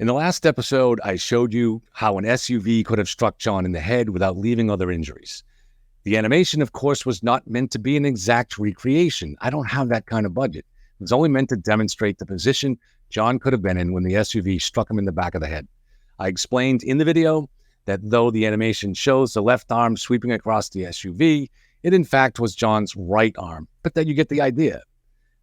In the last episode, I showed you how an SUV could have struck John in the head without leaving other injuries. The animation, of course, was not meant to be an exact recreation. I don't have that kind of budget. It was only meant to demonstrate the position John could have been in when the SUV struck him in the back of the head. I explained in the video that though the animation shows the left arm sweeping across the SUV, it in fact was John's right arm, but that you get the idea.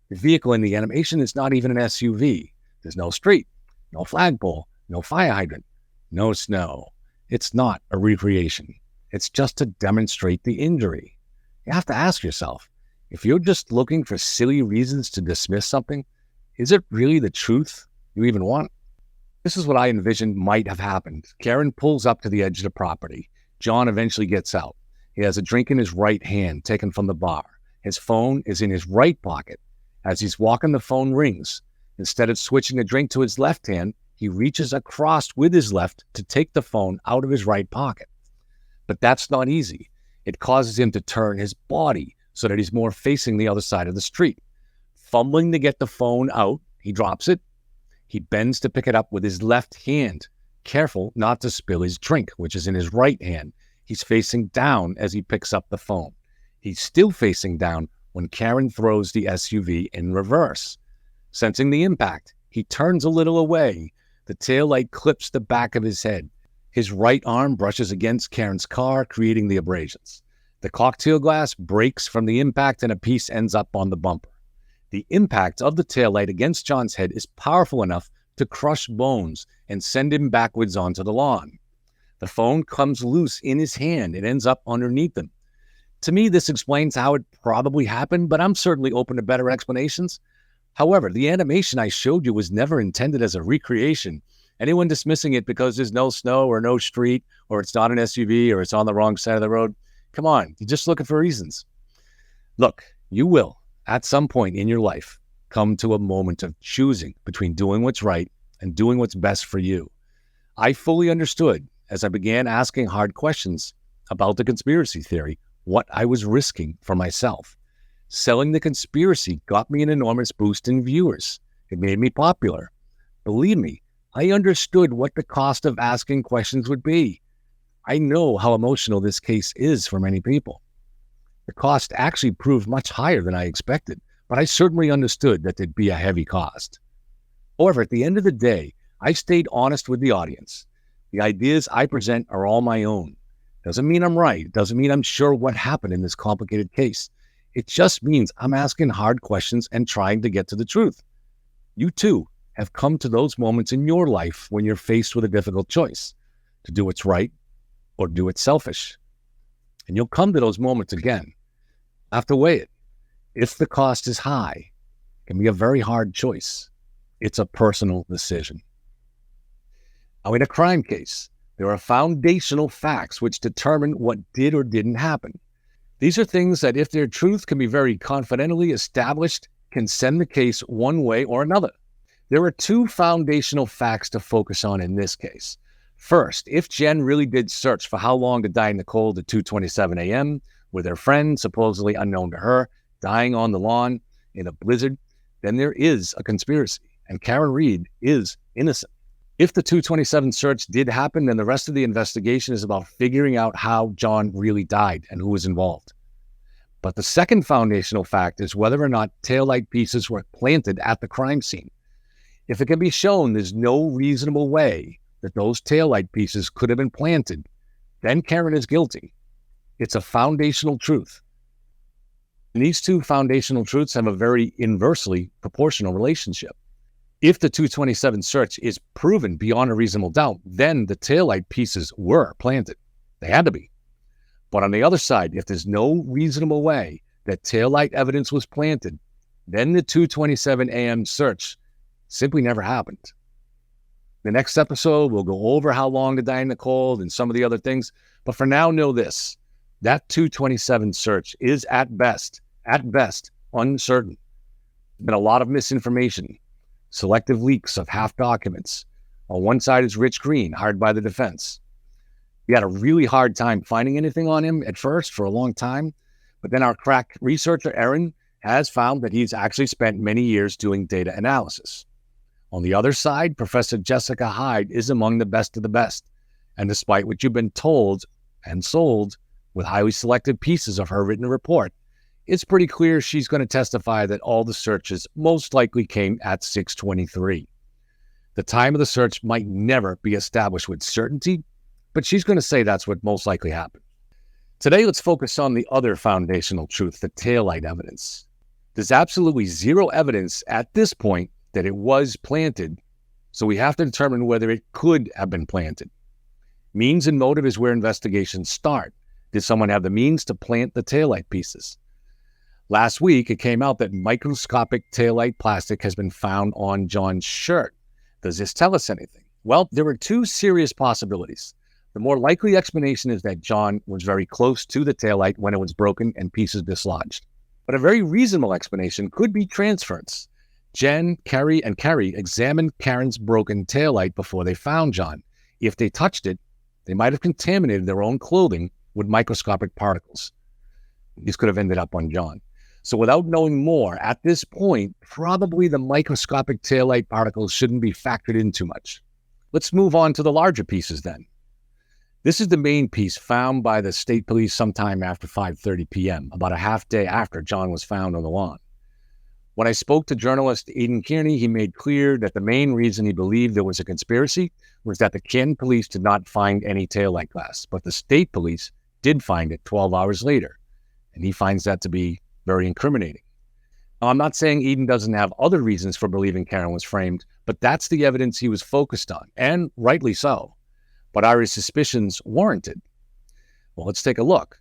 The vehicle in the animation is not even an SUV. There's no street, no flagpole, no fire hydrant, no snow. It's not a recreation. It's just to demonstrate the injury. You have to ask yourself, if you're just looking for silly reasons to dismiss something, is it really the truth you even want? This is what I envisioned might have happened. Karen pulls up to the edge of the property. John eventually gets out. He has a drink in his right hand, taken from the bar. His phone is in his right pocket. As he's walking, the phone rings. Instead of switching the drink to his left hand, he reaches across with his left to take the phone out of his right pocket. But that's not easy. It causes him to turn his body so that he's more facing the other side of the street. Fumbling to get the phone out, he drops it. He bends to pick it up with his left hand, careful not to spill his drink, which is in his right hand. He's facing down as he picks up the phone. He's still facing down when Karen throws the SUV in reverse. Sensing the impact, he turns a little away. The taillight clips the back of his head. His right arm brushes against Karen's car, creating the abrasions. The cocktail glass breaks from the impact and a piece ends up on the bumper. The impact of the taillight against John's head is powerful enough to crush bones and send him backwards onto the lawn. The phone comes loose in his hand and ends up underneath him. To me, this explains how it probably happened, but I'm certainly open to better explanations. However, the animation I showed you was never intended as a recreation. Anyone dismissing it because there's no snow or no street, or it's not an SUV, or it's on the wrong side of the road, come on, you're just looking for reasons. Look, you will, at some point in your life, come to a moment of choosing between doing what's right and doing what's best for you. I fully understood, as I began asking hard questions about the conspiracy theory, what I was risking for myself. Selling the conspiracy got me an enormous boost in viewers. It made me popular. Believe me, I understood what the cost of asking questions would be. I know how emotional this case is for many people. The cost actually proved much higher than I expected, but I certainly understood that there'd be a heavy cost. However, at the end of the day, I stayed honest with the audience. The ideas I present are all my own. Doesn't mean I'm right. Doesn't mean I'm sure what happened in this complicated case. It just means I'm asking hard questions and trying to get to the truth. You too have come to those moments in your life when you're faced with a difficult choice, to do what's right or do what's selfish. And you'll come to those moments again. Have to weigh it. If the cost is high, it can be a very hard choice. It's a personal decision. Now, in a crime case, there are foundational facts which determine what did or didn't happen. These are things that, if their truth can be very confidently established, can send the case one way or another. There are two foundational facts to focus on in this case. First, if Jen really did search for how long to die in the cold at 2:27 a.m., with her friend, supposedly unknown to her, dying on the lawn in a blizzard, then there is a conspiracy, and Karen Reed is innocent. If the 2:27 search did happen, then the rest of the investigation is about figuring out how John really died and who was involved. But the second foundational fact is whether or not taillight pieces were planted at the crime scene. If it can be shown there's no reasonable way that those taillight pieces could have been planted, then Karen is guilty. It's a foundational truth. And these two foundational truths have a very inversely proportional relationship. If the 2:27 search is proven beyond a reasonable doubt, then the taillight pieces were planted. They had to be. But on the other side, if there's no reasonable way that taillight evidence was planted, then the 2:27 a.m. search simply never happened. The next episode, we'll go over how long to die in the cold and some of the other things. But for now, know this. That 2:27 search is at best, uncertain. There's been a lot of misinformation, selective leaks of half documents. On one side is Rich Green, hired by the defense. We had a really hard time finding anything on him at first for a long time. But then our crack researcher, Erin, has found that he's actually spent many years doing data analysis. On the other side, Professor Jessica Hyde is among the best of the best. And despite what you've been told and sold with highly selected pieces of her written report, it's pretty clear she's going to testify that all the searches most likely came at 6:23. The time of the search might never be established with certainty, but she's going to say that's what most likely happened. Today, let's focus on the other foundational truth, the taillight evidence. There's absolutely zero evidence at this point that it was planted, so we have to determine whether it could have been planted. Means and motive is where investigations start. Did someone have the means to plant the taillight pieces? Last week, it came out that microscopic taillight plastic has been found on John's shirt. Does this tell us anything? Well, there are two serious possibilities. The more likely explanation is that John was very close to the taillight when it was broken and pieces dislodged. But a very reasonable explanation could be transference. Jen, Kerry, and Kerry examined Karen's broken taillight before they found John. If they touched it, they might have contaminated their own clothing with microscopic particles. These could have ended up on John. So without knowing more, at this point, probably the microscopic taillight particles shouldn't be factored in too much. Let's move on to the larger pieces then. This is the main piece found by the state police sometime after 5:30 p.m., about a half day after John was found on the lawn. When I spoke to journalist Aidan Kearney, he made clear that the main reason he believed there was a conspiracy was that the Canton Police did not find any taillight glass, but the state police did find it 12 hours later, and he finds that to be very incriminating. Now, I'm not saying Eden doesn't have other reasons for believing Karen was framed, but that's the evidence he was focused on, and rightly so. But are his suspicions warranted? Well, let's take a look.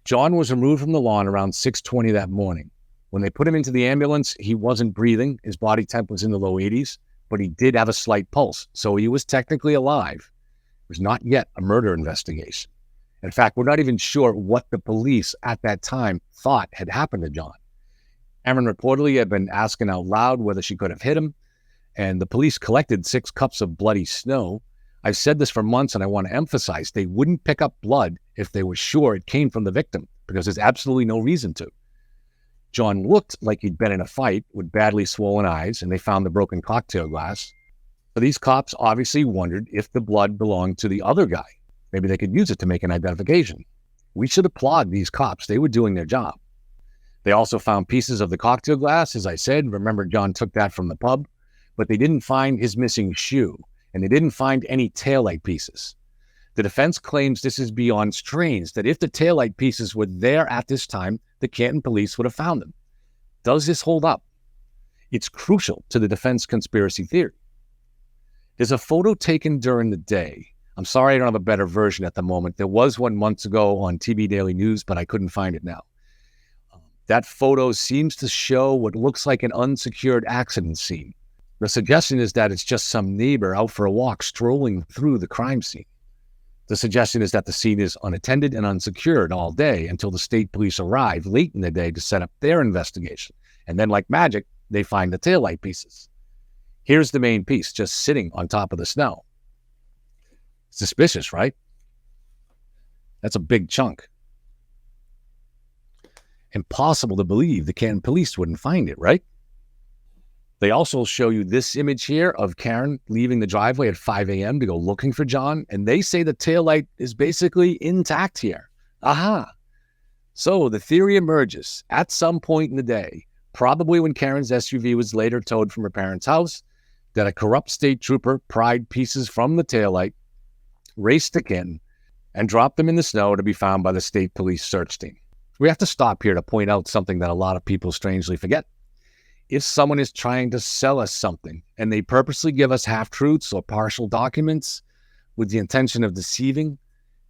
John was removed from the lawn around 6:20 that morning. When they put him into the ambulance, he wasn't breathing. His body temp was in the low 80s, but he did have a slight pulse, so he was technically alive. It was not yet a murder investigation. In fact, we're not even sure what the police at that time thought had happened to John. Aaron reportedly had been asking out loud whether she could have hit him, and the police collected 6 cups of bloody snow. I've said this for months, and I want to emphasize, they wouldn't pick up blood if they were sure it came from the victim, because there's absolutely no reason to. John looked like he'd been in a fight with badly swollen eyes, and they found the broken cocktail glass. So these cops obviously wondered if the blood belonged to the other guy. Maybe they could use it to make an identification. We should applaud these cops. They were doing their job. They also found pieces of the cocktail glass, as I said. Remember, John took that from the pub, but they didn't find his missing shoe, and they didn't find any taillight pieces. The defense claims this is beyond strange, that if the taillight pieces were there at this time, the Canton Police would have found them. Does this hold up? It's crucial to the defense conspiracy theory. There's a photo taken during the day. I'm sorry I don't have a better version at the moment. There was one months ago on TV Daily News, but I couldn't find it now. That photo seems to show what looks like an unsecured accident scene. The suggestion is that it's just some neighbor out for a walk strolling through the crime scene. The suggestion is that the scene is unattended and unsecured all day until the state police arrive late in the day to set up their investigation. And then, like magic, they find the taillight pieces. Here's the main piece, just sitting on top of the snow. Suspicious, right? That's a big chunk. Impossible to believe the Canton Police wouldn't find it, right? They also show you this image here of Karen leaving the driveway at 5 a.m. to go looking for John, and they say the taillight is basically intact here. Aha! So the theory emerges at some point in the day, probably when Karen's SUV was later towed from her parents' house, that a corrupt state trooper pried pieces from the taillight, raced to Canton, and dropped them in the snow to be found by the state police search team. We have to stop here to point out something that a lot of people strangely forget. If someone is trying to sell us something and they purposely give us half-truths or partial documents with the intention of deceiving,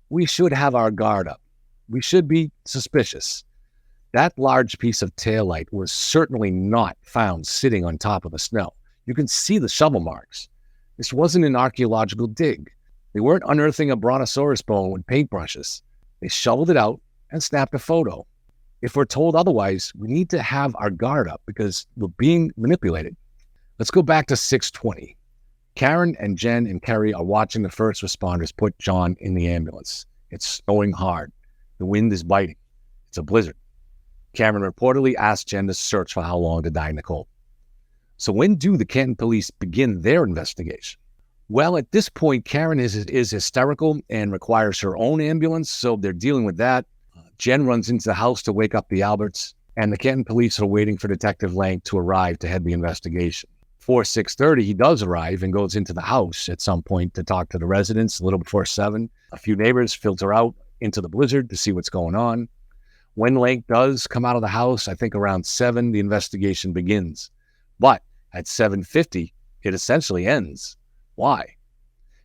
we should have our guard up. We should be suspicious. That large piece of taillight was certainly not found sitting on top of the snow. You can see the shovel marks. This wasn't an archaeological dig. They weren't unearthing a brontosaurus bone with paintbrushes. They shoveled it out and snapped a photo. If we're told otherwise, we need to have our guard up because we're being manipulated. Let's go back to 6:20. Karen and Jen and Kerry are watching the first responders put John in the ambulance. It's snowing hard. The wind is biting. It's a blizzard. Karen reportedly asked Jen to search for how long to die in the cold. So when do the Canton Police begin their investigation? Well, at this point, Karen is hysterical and requires her own ambulance, so they're dealing with that. Jen runs into the house to wake up the Alberts, and the Canton Police are waiting for Detective Lang to arrive to head the investigation. 6:30, he does arrive and goes into the house at some point to talk to the residents. A little before 7, a few neighbors filter out into the blizzard to see what's going on. When Lang does come out of the house, I think around 7, the investigation begins. But at 7:50, it essentially ends. Why?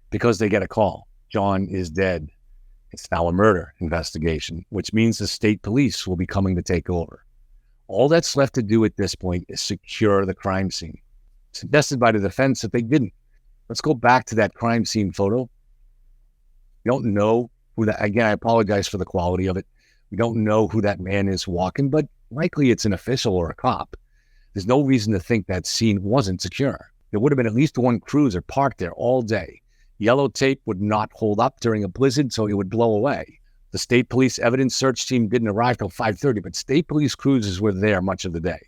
Because they get a call. John is dead. It's now a murder investigation, which means the state police will be coming to take over. All that's left to do at this point is secure the crime scene. Suggested by the defense that they didn't. Let's go back to that crime scene photo. We don't know who that, again, I apologize for the quality of it. We don't know who that man is walking, but likely it's an official or a cop. There's no reason to think that scene wasn't secure. There would have been at least one cruiser parked there all day. Yellow tape would not hold up during a blizzard, so it would blow away. The state police evidence search team didn't arrive till 5:30, but state police cruisers were there much of the day.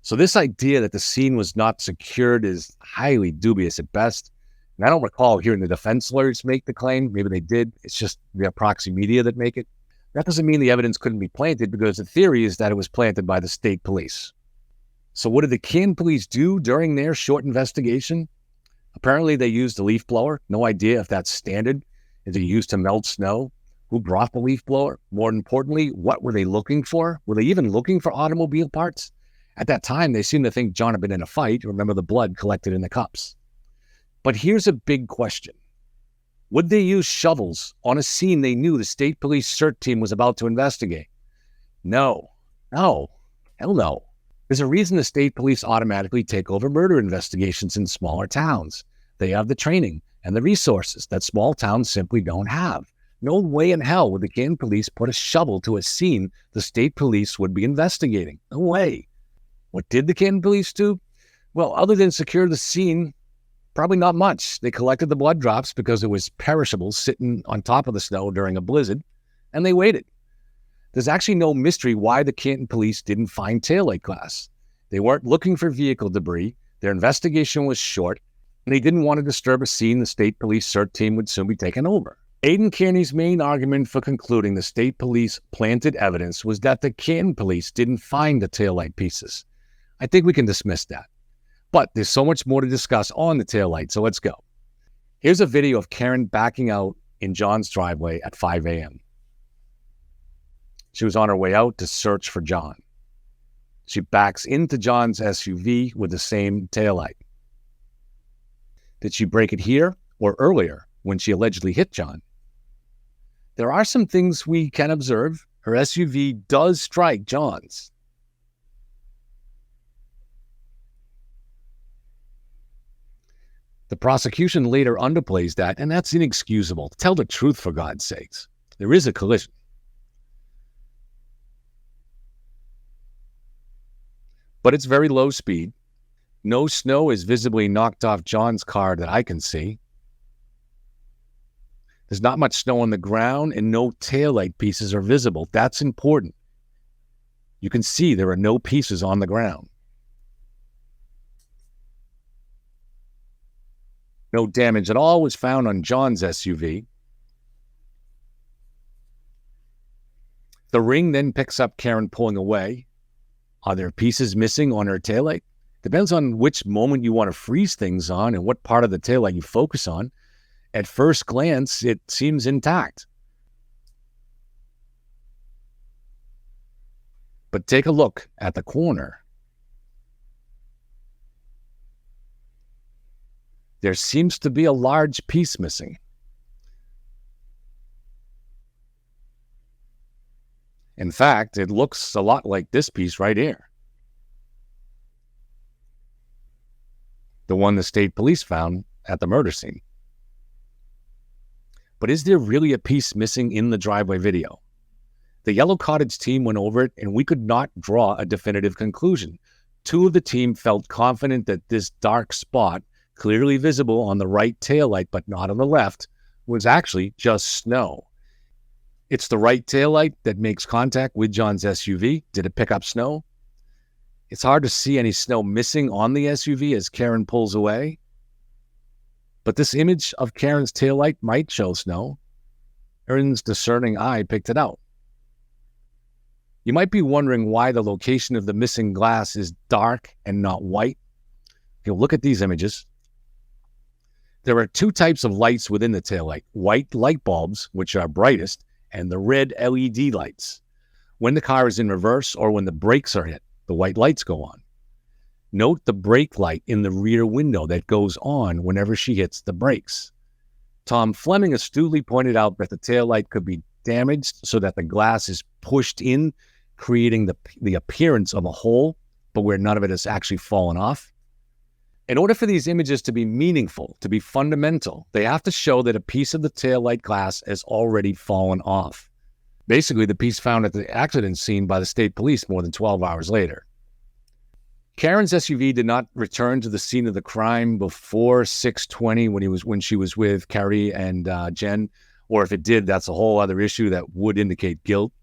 So this idea that the scene was not secured is highly dubious at best. And I don't recall hearing the defense lawyers make the claim. Maybe they did. It's just the proxy media that make it. That doesn't mean the evidence couldn't be planted, because the theory is that it was planted by the state police. So what did the Canton Police do during their short investigation? Apparently they used a leaf blower. No idea if that's standard. Is it used to melt snow? Who brought the leaf blower? More importantly, what were they looking for? Were they even looking for automobile parts? At that time, they seemed to think John had been in a fight. Remember the blood collected in the cups. But here's a big question. Would they use shovels on a scene they knew the state police CERT team was about to investigate? No. Hell no. There's a reason the state police automatically take over murder investigations in smaller towns. They have the training and the resources that small towns simply don't have. No way in hell would the Canton Police put a shovel to a scene the state police would be investigating. No way. What did the Canton Police do? Well, other than secure the scene, probably not much. They collected the blood drops because it was perishable sitting on top of the snow during a blizzard, and they waited. There's actually no mystery why the Canton Police didn't find taillight glass. They weren't looking for vehicle debris. Their investigation was short, and they didn't want to disturb a scene the state police CERT team would soon be taking over. Aidan Kearney's main argument for concluding the state police planted evidence was that the Canton Police didn't find the taillight pieces. I think we can dismiss that. But there's so much more to discuss on the taillight, so let's go. Here's a video of Karen backing out in John's driveway at 5 a.m. She was on her way out to search for John. She backs into John's SUV with the same taillight. Did she break it here or earlier when she allegedly hit John? There are some things we can observe. Her SUV does strike John's. The prosecution later underplays that, and that's inexcusable. Tell the truth, for God's sakes. There is a collision. But it's very low speed. No snow is visibly knocked off John's car that I can see. There's not much snow on the ground, and no taillight pieces are visible. That's important. You can see there are no pieces on the ground. No damage at all was found on John's SUV. The ring then picks up Karen pulling away. Are there pieces missing on her taillight? Depends on which moment you want to freeze things on and what part of the taillight you focus on. At first glance, it seems intact. But take a look at the corner. There seems to be a large piece missing. In fact, it looks a lot like this piece right here. The one the state police found at the murder scene. But is there really a piece missing in the driveway video? The Yellow Cottage team went over it, and we could not draw a definitive conclusion. Two of the team felt confident that this dark spot, clearly visible on the right taillight but not on the left, was actually just snow. It's the right taillight that makes contact with John's SUV. Did it pick up snow? It's hard to see any snow missing on the SUV as Karen pulls away. But this image of Karen's taillight might show snow. Karen's discerning eye picked it out. You might be wondering why the location of the missing glass is dark and not white. If you look at these images, there are two types of lights within the taillight: white light bulbs, which are brightest, and the red LED lights. When the car is in reverse or when the brakes are hit, the white lights go on. Note the brake light in the rear window that goes on whenever she hits the brakes. Tom Fleming astutely pointed out that the taillight could be damaged so that the glass is pushed in, creating the appearance of a hole, but where none of it has actually fallen off. In order for these images to be meaningful, to be fundamental, they have to show that a piece of the taillight glass has already fallen off. Basically, the piece found at the accident scene by the state police more than 12 hours later. Karen's SUV did not return to the scene of the crime before 6:20 when she was with Carrie and Jen, or if it did, that's a whole other issue that would indicate guilt.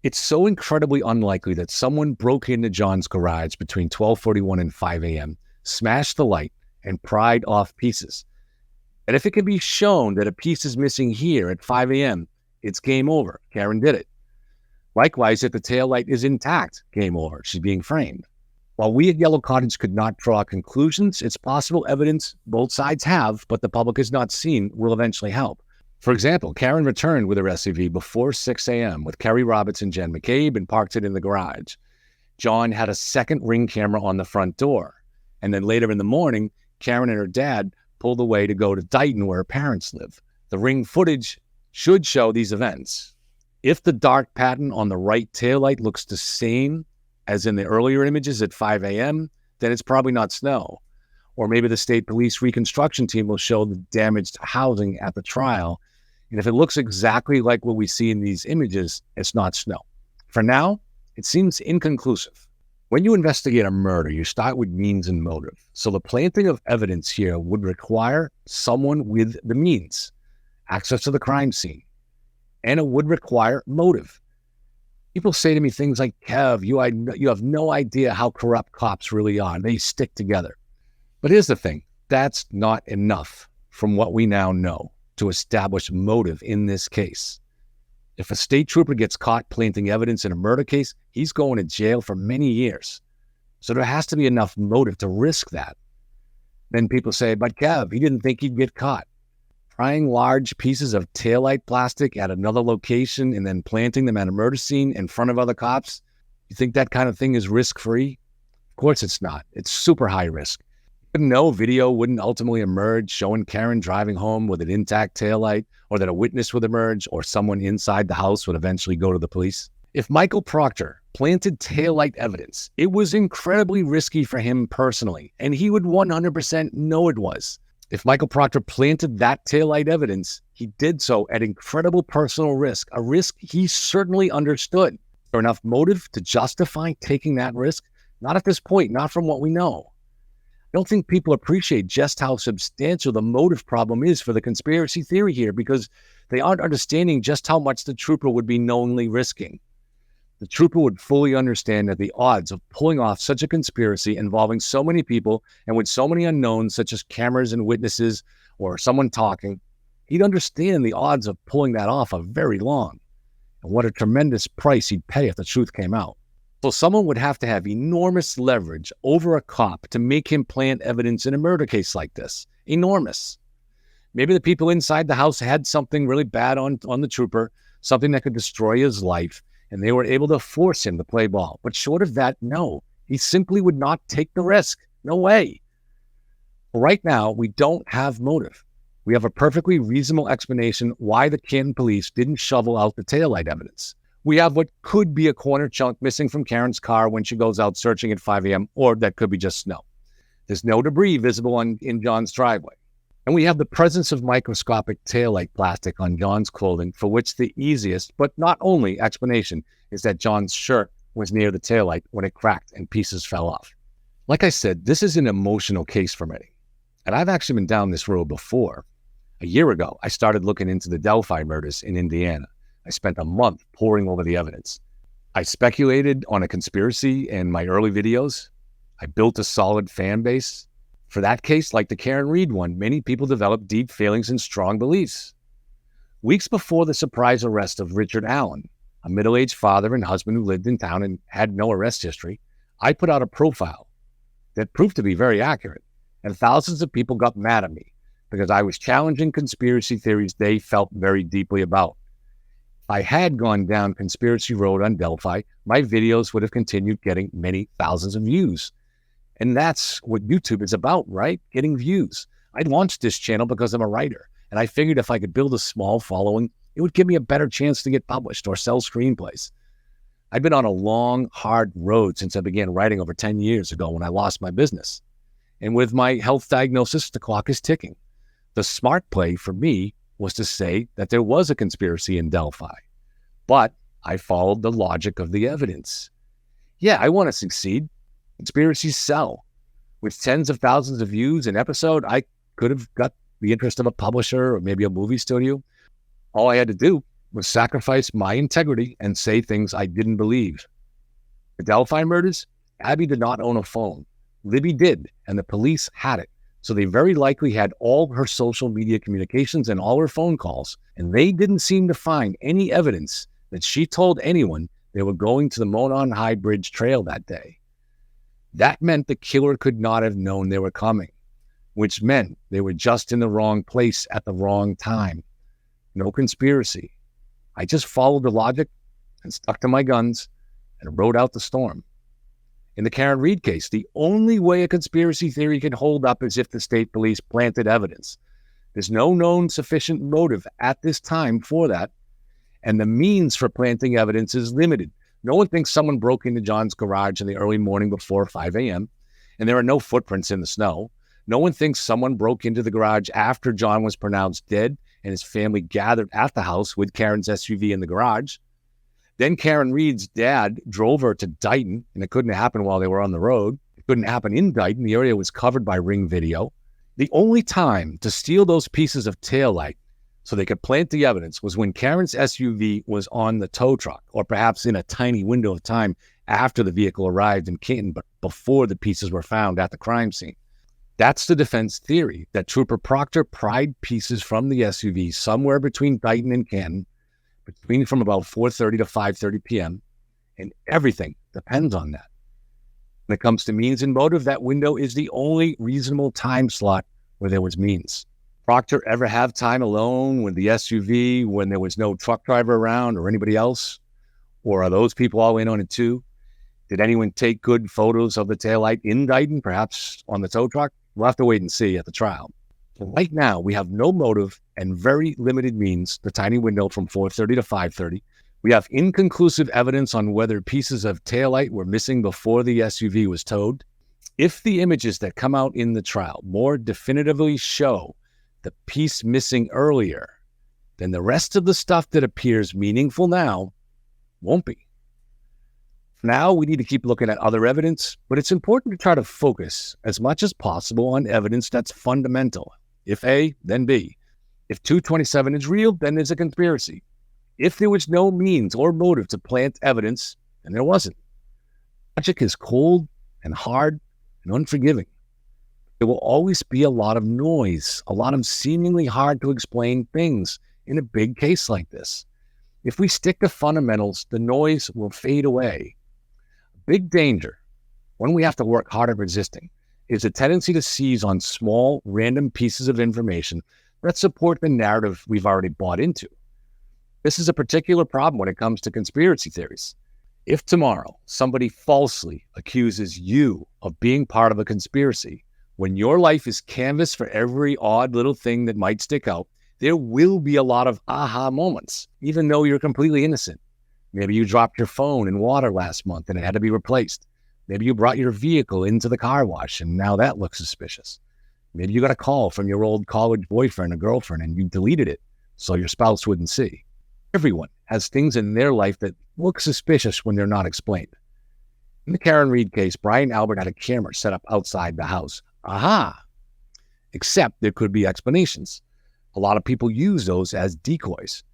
It's so incredibly unlikely that someone broke into John's garage between 12:41 and 5 a.m., smashed the light, and pried off pieces. And if it can be shown that a piece is missing here at 5 a.m., it's game over. Karen did it. Likewise, if the taillight is intact, game over. She's being framed. While we at Yellow Cottage could not draw conclusions, it's possible evidence both sides have, but the public has not seen, will eventually help. For example, Karen returned with her SUV before 6 a.m. with Kerry Roberts and Jen McCabe and parked it in the garage. John had a second Ring camera on the front door. And then later in the morning, Karen and her dad pulled away to go to Dighton, where her parents live. The Ring footage should show these events. If the dark pattern on the right taillight looks the same as in the earlier images at 5 a.m., then it's probably not snow. Or maybe the state police reconstruction team will show the damaged housing at the trial. And if it looks exactly like what we see in these images, it's not snow. For now, it seems inconclusive. When you investigate a murder, you start with means and motive. So the planting of evidence here would require someone with the means, access to the crime scene, and it would require motive. People say to me things like, Kev, you have no idea how corrupt cops really are. They stick together. But here's the thing. That's not enough from what we now know to establish motive in this case. If a state trooper gets caught planting evidence in a murder case, he's going to jail for many years. So there has to be enough motive to risk that. Then people say, but Kev, he didn't think he'd get caught. Prying large pieces of taillight plastic at another location and then planting them at a murder scene in front of other cops, you think that kind of thing is risk-free? Of course it's not. It's super high risk. No video wouldn't ultimately emerge showing Karen driving home with an intact taillight, or that a witness would emerge, or someone inside the house would eventually go to the police. If Michael Proctor planted taillight evidence, it was incredibly risky for him personally, and he would 100% know it was. If Michael Proctor planted that taillight evidence, he did so at incredible personal risk, a risk he certainly understood. Is there enough motive to justify taking that risk? Not at this point, not from what we know. I don't think people appreciate just how substantial the motive problem is for the conspiracy theory here, because they aren't understanding just how much the trooper would be knowingly risking. The trooper would fully understand that the odds of pulling off such a conspiracy involving so many people and with so many unknowns, such as cameras and witnesses or someone talking, he'd understand the odds of pulling that off are very long, and what a tremendous price he'd pay if the truth came out. So someone would have to have enormous leverage over a cop to make him plant evidence in a murder case like this. Enormous. Maybe the people inside the house had something really bad on the trooper, something that could destroy his life, and they were able to force him to play ball. But short of that, no. He simply would not take the risk. No way. Right now, we don't have motive. We have a perfectly reasonable explanation why the Canton Police didn't shovel out the taillight evidence. We have what could be a corner chunk missing from Karen's car when she goes out searching at 5 a.m., or that could be just snow. There's no debris visible in John's driveway. And we have the presence of microscopic taillight plastic on John's clothing, for which the easiest, but not only, explanation is that John's shirt was near the taillight when it cracked and pieces fell off. Like I said, this is an emotional case for many. And I've actually been down this road before. A year ago, I started looking into the Delphi murders in Indiana. I spent a month poring over the evidence. I speculated on a conspiracy in my early videos. I built a solid fan base. For that case, like the Karen Reed one, many people developed deep feelings and strong beliefs. Weeks before the surprise arrest of Richard Allen, a middle-aged father and husband who lived in town and had no arrest history, I put out a profile that proved to be very accurate, and thousands of people got mad at me because I was challenging conspiracy theories they felt very deeply about. If I had gone down conspiracy road on Delphi, my videos would have continued getting many thousands of views. And that's what YouTube is about, right? Getting views. I launched this channel because I'm a writer, and I figured if I could build a small following, it would give me a better chance to get published or sell screenplays. I've been on a long, hard road since I began writing over 10 years ago when I lost my business. And with my health diagnosis, the clock is ticking. The smart play for me was to say that there was a conspiracy in Delphi, but I followed the logic of the evidence. Yeah, I want to succeed. Conspiracies sell. With tens of thousands of views an episode, I could have got the interest of a publisher or maybe a movie studio. All I had to do was sacrifice my integrity and say things I didn't believe. The Delphi murders, Abby did not own a phone. Libby did, and the police had it. So they very likely had all her social media communications and all her phone calls, and they didn't seem to find any evidence that she told anyone they were going to the Monon High Bridge Trail that day. That meant the killer could not have known they were coming, which meant they were just in the wrong place at the wrong time. No conspiracy. I just followed the logic and stuck to my guns and rode out the storm. In the Karen Reed case, the only way a conspiracy theory can hold up is if the state police planted evidence. There's no known sufficient motive at this time for that, and the means for planting evidence is limited. No one thinks someone broke into John's garage in the early morning before 5 a.m., and there are no footprints in the snow. No one thinks someone broke into the garage after John was pronounced dead and his family gathered at the house with Karen's SUV in the garage. Then Karen Reed's dad drove her to Dighton, and it couldn't happen while they were on the road. It couldn't happen in Dighton. The area was covered by Ring video. The only time to steal those pieces of taillight so they could plant the evidence was when Karen's SUV was on the tow truck, or perhaps in a tiny window of time after the vehicle arrived in Canton, but before the pieces were found at the crime scene. That's the defense theory, that Trooper Proctor pried pieces from the SUV somewhere between Dighton and Canton, from about 4:30 to 5:30 p.m., and everything depends on that. When it comes to means and motive, that window is the only reasonable time slot where there was means. Proctor ever have time alone with the SUV when there was no truck driver around or anybody else? Or are those people all in on it too? Did anyone take good photos of the taillight in Dighton, perhaps on the tow truck? We'll have to wait and see at the trial. Right now, we have no motive and very limited means, the tiny window from 4:30 to 5:30. We have inconclusive evidence on whether pieces of taillight were missing before the SUV was towed. If the images that come out in the trial more definitively show the piece missing earlier, then the rest of the stuff that appears meaningful now won't be. Now we need to keep looking at other evidence, but it's important to try to focus as much as possible on evidence that's fundamental. If A, then B. If 227 is real, then there's a conspiracy. If there was no means or motive to plant evidence, then there wasn't. Logic is cold and hard and unforgiving. There will always be a lot of noise, a lot of seemingly hard to explain things in a big case like this. If we stick to fundamentals, the noise will fade away. Big danger, one we have to work hard at resisting, is a tendency to seize on small, random pieces of information that support the narrative we've already bought into. This is a particular problem when it comes to conspiracy theories. If tomorrow somebody falsely accuses you of being part of a conspiracy, when your life is canvas for every odd little thing that might stick out, there will be a lot of aha moments, even though you're completely innocent. Maybe you dropped your phone in water last month and it had to be replaced. Maybe you brought your vehicle into the car wash and now that looks suspicious. Maybe you got a call from your old college boyfriend or girlfriend and you deleted it so your spouse wouldn't see. Everyone has things in their life that look suspicious when they're not explained. In the Karen Reed case, Brian Albert had a camera set up outside the house. Aha! Except there could be explanations. A lot of people use those as decoys.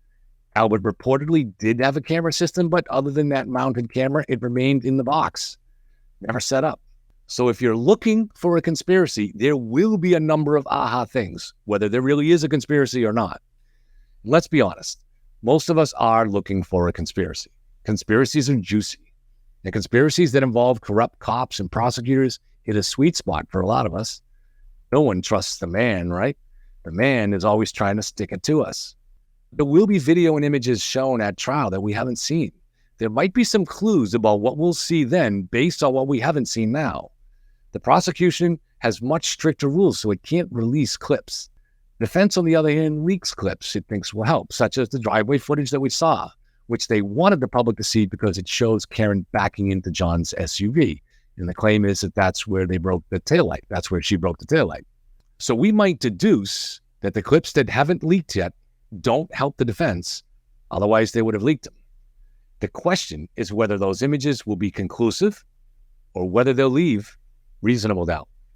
Albert reportedly did have a camera system, but other than that mounted camera, it remained in the box, never set up. So if you're looking for a conspiracy, there will be a number of aha things, whether there really is a conspiracy or not. Let's be honest. Most of us are looking for a conspiracy. Conspiracies are juicy. And conspiracies that involve corrupt cops and prosecutors hit a sweet spot for a lot of us. No one trusts the man, right? The man is always trying to stick it to us. There will be video and images shown at trial that we haven't seen. There might be some clues about what we'll see then based on what we haven't seen now. The prosecution has much stricter rules, so it can't release clips. The defense, on the other hand, leaks clips it thinks will help, such as the driveway footage that we saw, which they wanted the public to see because it shows Karen backing into John's SUV. And the claim is that that's where they broke the taillight. That's where she broke the taillight. So we might deduce that the clips that haven't leaked yet don't help the defense. Otherwise, they would have leaked them. The question is whether those images will be conclusive or whether they'll leave reasonable doubt.